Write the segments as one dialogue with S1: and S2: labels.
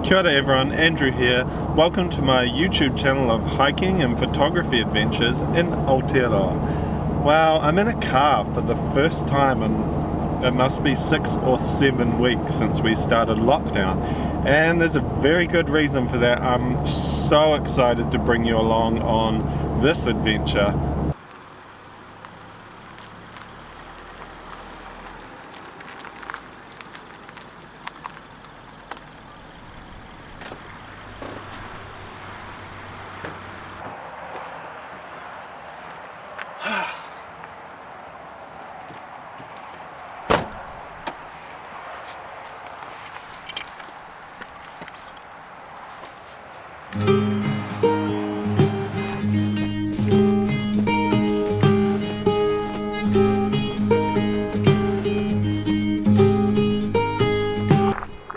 S1: Kia ora everyone, Andrew here. Welcome to my YouTube channel of hiking and photography adventures in Aotearoa. Wow, I'm in a car for the first time in it must be 6 or 7 weeks since we started lockdown, and there's a very good reason for that. I'm so excited to bring you along on this adventure.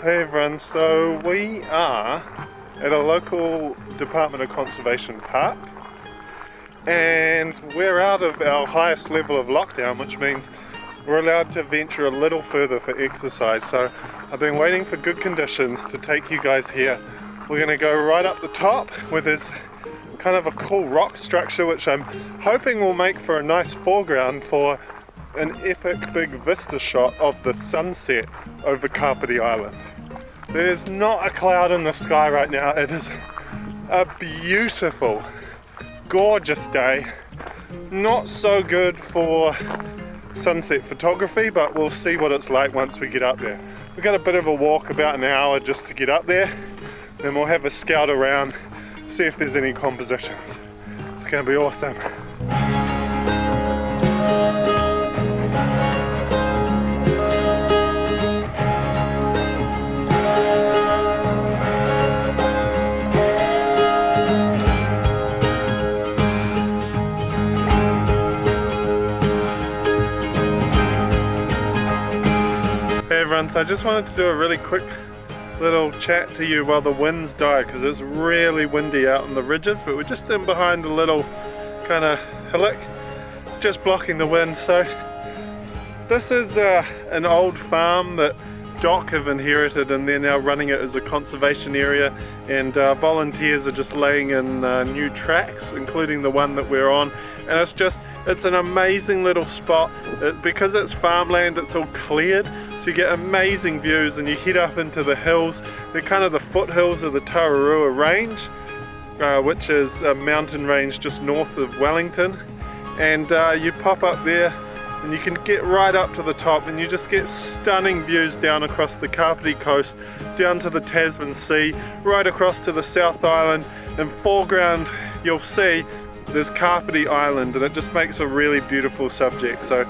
S1: Hey everyone, so we are at a local Department of Conservation park and we're out of our highest level of lockdown, which means we're allowed to venture a little further for exercise. So I've been waiting for good conditions to take you guys here. We're going to go right up the top where there's kind of a cool rock structure which I'm hoping will make for a nice foreground for an epic big vista shot of the sunset over Kapiti Island. There's not a cloud in the sky right now. It is a beautiful, gorgeous day. Not so good for sunset photography, but we'll see what it's like once we get up there. We've got a bit of a walk, about an hour just to get up there. Then we'll have a scout around, see if there's any compositions. It's going to be awesome. Hey everyone, so I just wanted to do a really quick little chat to you while the winds die, because it's really windy out on the ridges, but we're just in behind a little kind of hillock. It's just blocking the wind. So this is an old farm that Doc have inherited, and they're now running it as a conservation area, and volunteers are just laying in new tracks, including the one that we're on. And it's an amazing little spot. Because it's farmland, it's all cleared, so you get amazing views, and you head up into the hills. They're kind of the foothills of the Tararua Range, which is a mountain range just north of Wellington. And you pop up there and you can get right up to the top, and you just get stunning views down across the Kapiti coast, down to the Tasman Sea, right across to the South Island. In foreground you'll see there's Kapiti Island, and it just makes a really beautiful subject. So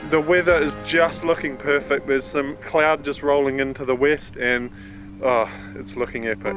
S1: the weather is just looking perfect. There's some cloud just rolling into the west, and oh, it's looking epic.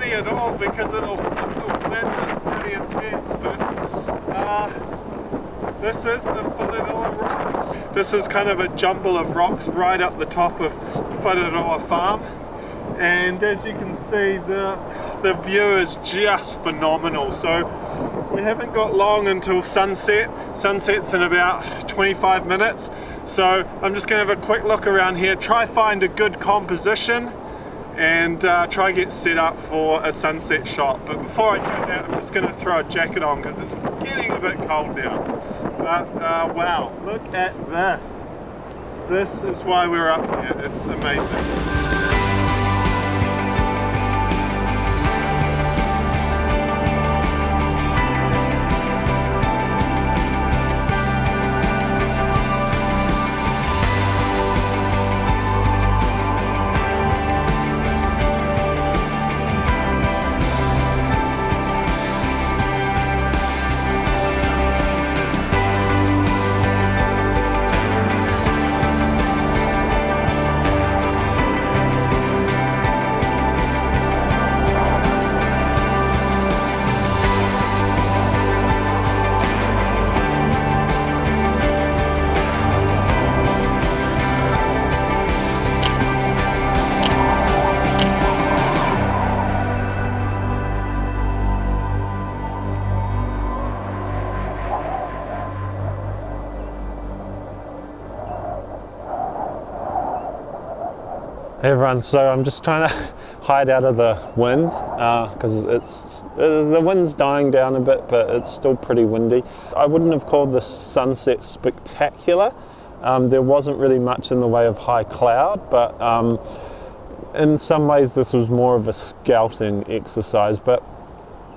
S1: At all, because the wind is pretty intense, but this is the Whanaroa rocks. This is kind of a jumble of rocks right up the top of Whanaroa farm, and as you can see, the view is just phenomenal. So we haven't got long until sunset. Sunset's in about 25 minutes, so I'm just going to have a quick look around here, try find a good composition, and try get set up for a sunset shot. But before I do that, I'm just going to throw a jacket on because it's getting a bit cold now. But wow, look at this. This is why we're up here. It's amazing. Hey everyone, so I'm just trying to hide out of the wind because the wind's dying down a bit, but it's still pretty windy. I wouldn't have called the sunset spectacular. There wasn't really much in the way of high cloud, but in some ways this was more of a scouting exercise. But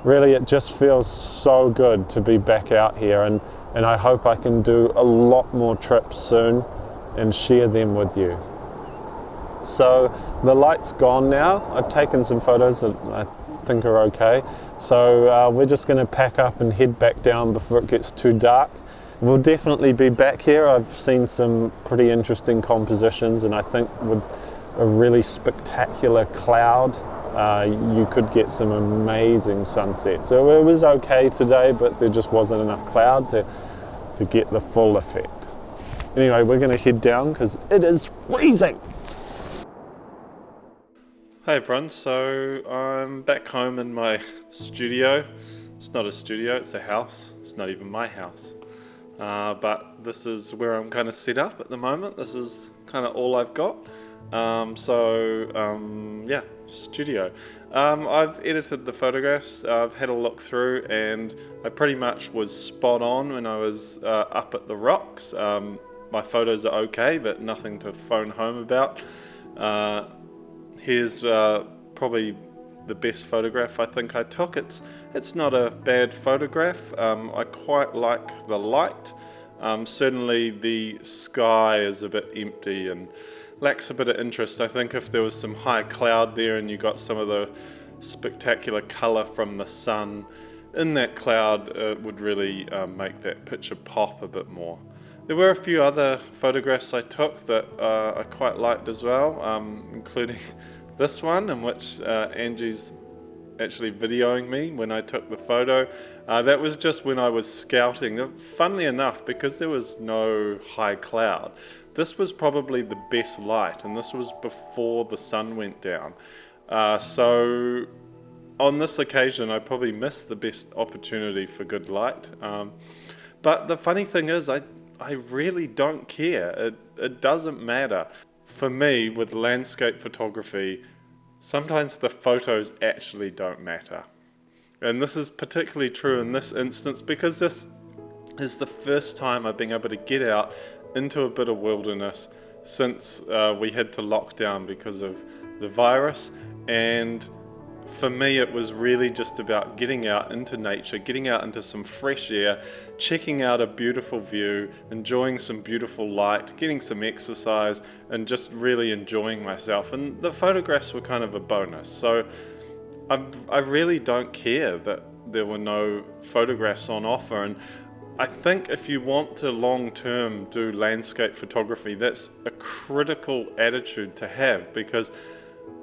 S1: really it just feels so good to be back out here, and I hope I can do a lot more trips soon and share them with you. So the light's gone now. I've taken some photos that I think are okay. So we're just going to pack up and head back down before it gets too dark. We'll definitely be back here. I've seen some pretty interesting compositions, and I think with a really spectacular cloud, you could get some amazing sunsets. So it was okay today, but there just wasn't enough cloud to get the full effect. Anyway, we're going to head down because it is freezing. Hey everyone, so I'm back home in my studio. It's not a studio, it's a house. It's not even my house. But this is where I'm kind of set up at the moment. This is kind of all I've got. Yeah, studio. I've edited the photographs, I've had a look through, and I pretty much was spot on when I was up at the rocks. My photos are okay, but nothing to phone home about. Here's probably the best photograph I think I took. It's not a bad photograph. I quite like the light. Certainly the sky is a bit empty and lacks a bit of interest. I think if there was some high cloud there and you got some of the spectacular colour from the sun in that cloud, it would really make that picture pop a bit more. There were a few other photographs I took that I quite liked as well, including this one in which Angie's actually videoing me when I took the photo. That was just when I was scouting. Funnily enough, because there was no high cloud, this was probably the best light, and this was before the sun went down. So on this occasion I probably missed the best opportunity for good light. But the funny thing is, I really don't care. It doesn't matter. For me, with landscape photography, sometimes the photos actually don't matter. And this is particularly true in this instance because this is the first time I've been able to get out into a bit of wilderness since we had to lock down because of the virus. And for me, it was really just about getting out into nature, getting out into some fresh air, checking out a beautiful view, enjoying some beautiful light, getting some exercise, and just really enjoying myself. And the photographs were kind of a bonus. So I really don't care that there were no photographs on offer. And I think if you want to long-term do landscape photography, that's a critical attitude to have, because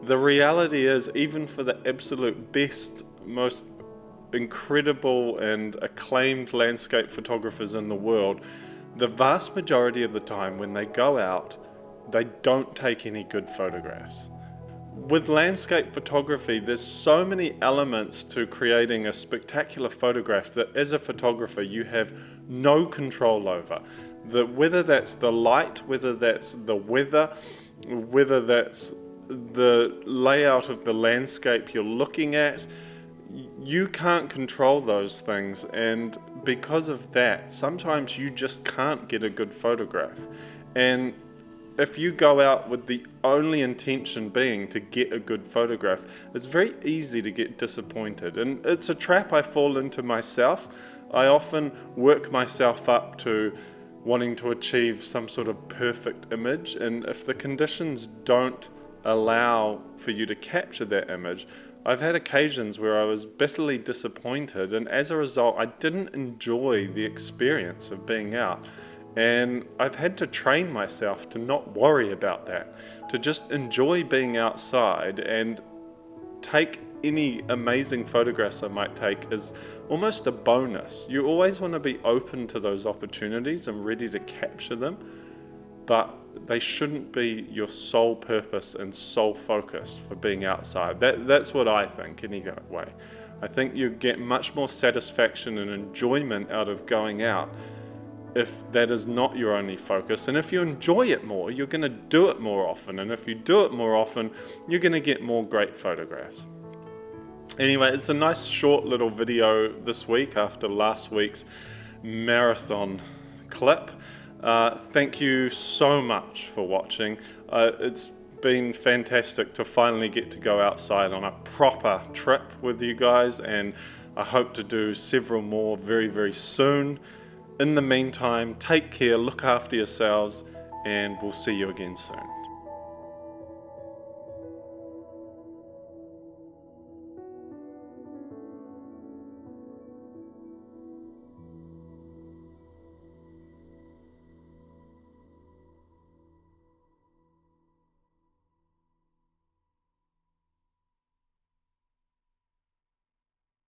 S1: the reality is, even for the absolute best, most incredible and acclaimed landscape photographers in the world, the vast majority of the time when they go out, they don't take any good photographs. With landscape photography, there's so many elements to creating a spectacular photograph that as a photographer you have no control over. Whether that's the light, whether that's the weather, whether that's the layout of the landscape you're looking at, you can't control those things, and because of that, sometimes you just can't get a good photograph. And if you go out with the only intention being to get a good photograph, it's very easy to get disappointed, and it's a trap I fall into myself. I often work myself up to wanting to achieve some sort of perfect image, and if the conditions don't allow for you to capture that image, I've had occasions where I was bitterly disappointed, and as a result I didn't enjoy the experience of being out. And I've had to train myself to not worry about that, to just enjoy being outside and take any amazing photographs I might take as almost a bonus. You always want to be open to those opportunities and ready to capture them, but they shouldn't be your sole purpose and sole focus for being outside. That's what I think anyway. I think you get much more satisfaction and enjoyment out of going out if that is not your only focus. And if you enjoy it more, you're going to do it more often. And if you do it more often, you're going to get more great photographs. Anyway, it's a nice short little video this week after last week's marathon clip. Thank you so much for watching. It's been fantastic to finally get to go outside on a proper trip with you guys, and I hope to do several more very, very soon. In the meantime, take care, look after yourselves, and we'll see you again soon.